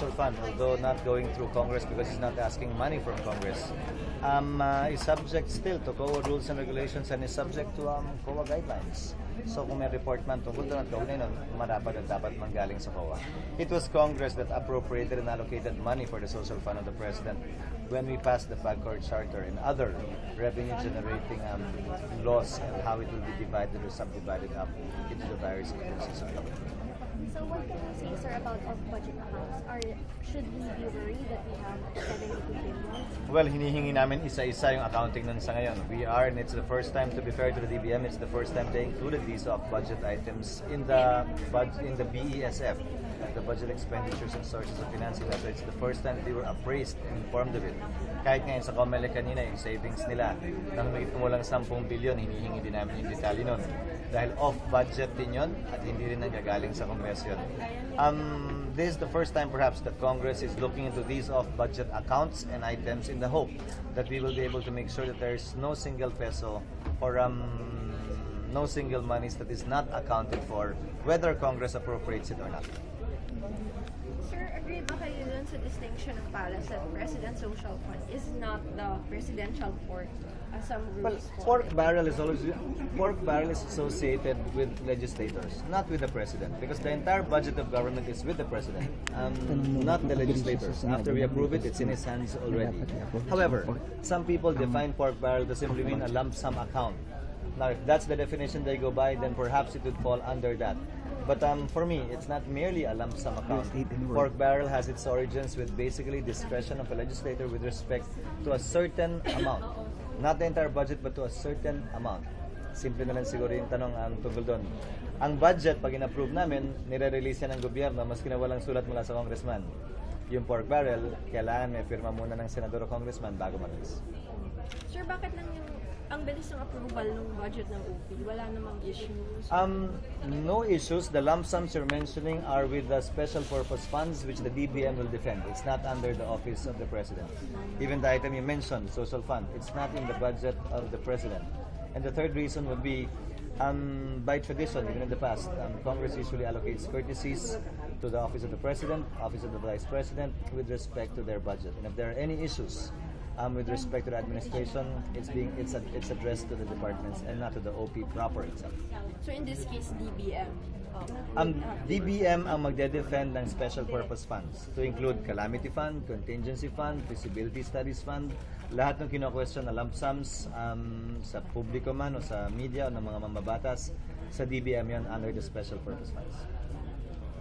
social fund, although not going through Congress because he's not asking money from Congress, is subject still to COA rules and regulations and is subject to COA guidelines. So kung may report man tungkol doon at kaugnay nun, marapat at dapat manggaling sa COA. It was Congress that appropriated and allocated money for the social fund of the President when we passed the PAGCOR Charter and other revenue-generating laws and how it will be divided or subdivided up into the various agencies of government. So what can you say, sir, about off-budget accounts? Should we be worried that we have 72 billion? Well, hinihingi namin isa-isa yung accounting nun sa ngayon. We are, and it's the first time, to be fair to the DBM, it's the first time they included these off-budget items in the BESF, the Budget Expenditures and Sources of Financing. So it's the first time they were appraised and informed of it. Kahit ngayon sa COMELEC kanina, yung savings nila, nang may kumulang 10 billion, hinihingi din namin yung detalye nun. Dahil off-budget din yun at hindi rin nanggagaling sa Kongreso yun. This is the first time perhaps that Congress is looking into these off-budget accounts and items in the hope that we will be able to make sure that there is no single peso or no single monies that is not accounted for, whether Congress appropriates it or not. Sir, agree ba kayo dun sa distinction ng palace that President Social Fund is not the presidential pork as some Well, rules pork barrel is associated with legislators, not with the president, because the entire budget of government is with the president, not the legislators. After we approve it, it's in his hands already. However, some people define pork barrel to simply mean a lump sum account. Now, if that's the definition they go by, then perhaps it would fall under that. But for me, it's not merely a lump sum account. Pork barrel has its origins with basically discretion of a legislator with respect to a certain amount. Not the entire budget, but to a certain amount. Simple na lang siguro yung tanong ang tungkol doon. Ang budget, pag in-approve namin, nire-release yan ng gobyerno, maski na walang sulat mula sa congressman. Yung pork barrel, kailangan may firma muna ng senador o congressman bago mag-release. Sir, bakit lang yung ang bilis ng approval ng budget ng OP? Wala namang issues? No issues. The lump sums you're mentioning are with the special purpose funds which the DBM will defend. It's not under the office of the President. Even the item you mentioned, social fund, it's not in the budget of the President. And the third reason would be, by tradition, even in the past, Congress usually allocates courtesies to the office of the President, office of the Vice President, with respect to their budget. And if there are any issues with respect to the administration, it's addressed to the departments and not to the OP proper itself. So in this case, DBM? DBM ang magde-defend ng special purpose funds to include calamity fund, contingency fund, feasibility studies fund, lahat ng kino-question na lump sums sa publiko man o sa media o ng mga mambabatas, sa DBM yan under the special purpose funds.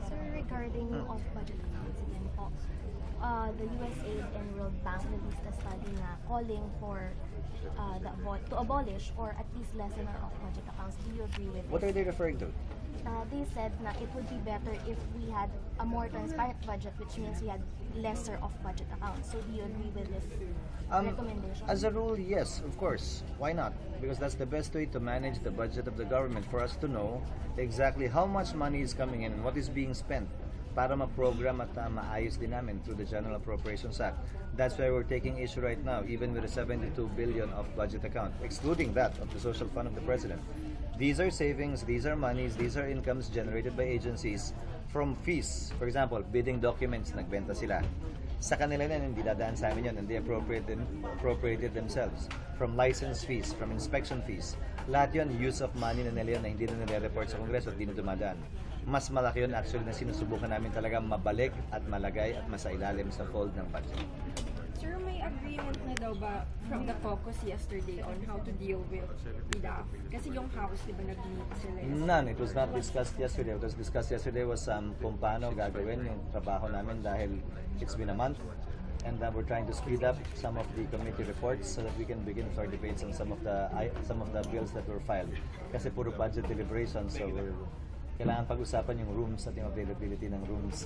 Sir, regarding off-budget accounts again po, the USAID and World Bank released a study na calling for to abolish or at least lessen our off-budget accounts. Do you agree with What this? are they referring to? They said na it would be better if we had a more transparent budget, which means we had lesser off-budget accounts. So do you agree with this recommendation? As a rule, yes, of course. Why not? Because that's the best way to manage the budget of the government, for us to know exactly how much money is coming in and what is being spent para ma-program at maayos din namin through the General Appropriations Act. That's why we're taking issue right now, even with the 72 billion of budget account, excluding that of the social fund of the President. These are savings, these are monies, these are incomes generated by agencies from fees. For example, bidding documents, nagbenta sila. Sa kanila na, hindi dadaan sa amin yun, and they appropriated themselves. From license fees, from inspection fees. Lahat yun, use of money na nila yun na hindi na nire-report sa Kongreso at hindi na dumadaan. Mas malaki yun actually na sinusubukan namin talaga mabalik at malagay at masailalim sa fold ng budget. Sir, may agreement na daw ba from the caucus yesterday on how to deal with PDAF? Kasi yung House, di ba, nag-meet sila yesterday? None. It was not discussed yesterday. What was discussed yesterday was kung paano gagawin yung trabaho namin dahil it's been a month. And we're trying to speed up some of the committee reports so that we can begin our debates on some of the bills that were filed. Kasi puro budget deliberations, so kailangan pag-usapan yung rooms at yung availability ng rooms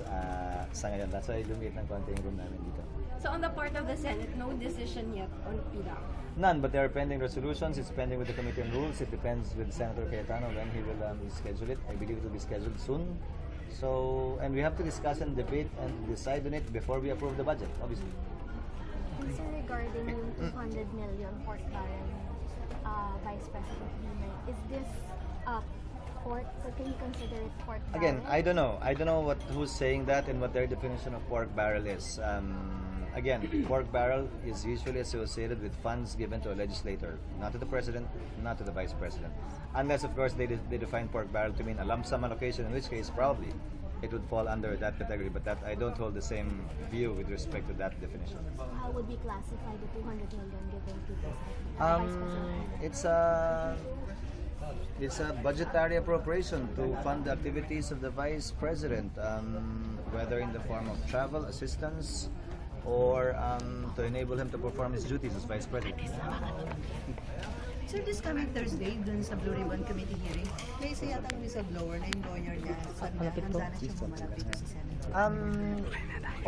sa ngayon. That's why lumiit ng konti yung room namin dito. So on the part of the Senate, no decision yet on PDAF? None, but there are pending resolutions. It's pending with the Committee on Rules. It depends with Senator Cayetano when he will schedule it. I believe it will be scheduled soon. So, and we have to discuss and debate and decide on it before we approve the budget, obviously. And sir, regarding yung 200 million pork barrel, Vice President Carney, is this pork? So can you consider it pork barrel? Again, I don't know. I don't know who's saying that and what their definition of pork barrel is. Again, pork barrel is usually associated with funds given to a legislator, not to the president, not to the vice president. Unless, of course, they define pork barrel to mean a lump sum allocation, in which case probably it would fall under that category. But that I don't hold the same view with respect to that definition. How would we classify the 200 million given to the vice president? It's a budgetary appropriation to fund the activities of the vice president, whether in the form of travel assistance or to enable him to perform his duties as vice president. Sir, this coming Thursday, dun sa Blue Ribbon Committee hearing, may isa yatang whistleblower na yung lawyer niya. Sabi niya, handa na siyang pumalapit sa Senate.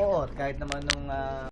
Oo, kahit naman nung